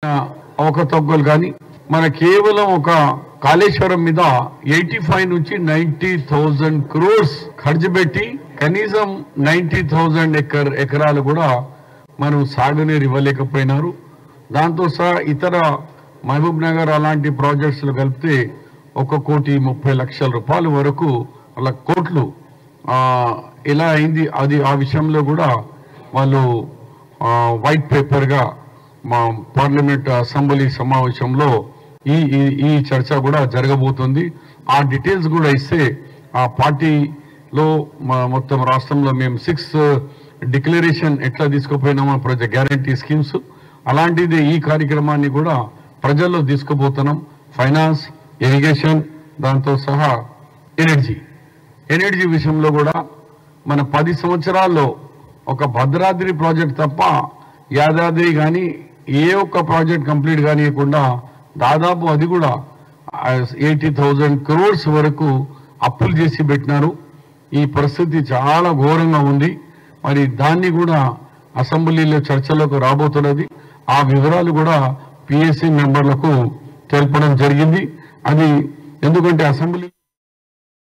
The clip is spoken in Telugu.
అవకతవకలు కానీ మన కేవలం ఒక కాళేశ్వరం మీద 85 నుంచి 90,000 crores ఖర్చు పెట్టి కనీసం 90,000 ఎకరాలు కూడా మనం సాగునీరు ఇవ్వలేకపోయినారు. దాంతో సహా ఇతర మహబూబ్ నగర్ అలాంటి ప్రాజెక్ట్స్లో కలిపితే 1,30,00,000 రూపాయల వరకు అలా కోట్లు ఇలా అయింది. అది ఆ విషయంలో కూడా వాళ్ళు వైట్ పేపర్గా మా పార్లమెంట్ అసెంబ్లీ సమావేశంలో ఈ చర్చ కూడా జరగబోతుంది. ఆ డీటెయిల్స్ కూడా ఇస్తే ఆ పార్టీలో మొత్తం రాష్ట్రంలో మేము 6 డిక్లరేషన్ ఎట్లా తీసుకుపోయినామో ప్రజా గ్యారంటీ స్కీమ్స్ అలాంటిది ఈ కార్యక్రమాన్ని కూడా ప్రజల్లో తీసుకుపోతున్నాం. ఫైనాన్స్, ఇరిగేషన్, దాంతో సహా ఎనర్జీ విషయంలో కూడా మన 10 సంవత్సరాల్లో ఒక భద్రాద్రి ప్రాజెక్ట్ తప్ప యాదాద్రి కానీ ఏ ఒక్క ప్రాజెక్ట్ కంప్లీట్ కానియకుండా దాదాపు అది కూడా 80,000 crores వరకు అప్పులు చేసి పెట్టినారు. ఈ పరిస్థితి చాలా ఘోరంగా ఉంది. మరి దాన్ని కూడా అసెంబ్లీలో చర్చలోకి రాబోతున్నది. ఆ వివరాలు కూడా పిఎస్సి మెంబర్లకు తెలపడం జరిగింది. అది ఎందుకంటే అసెంబ్లీ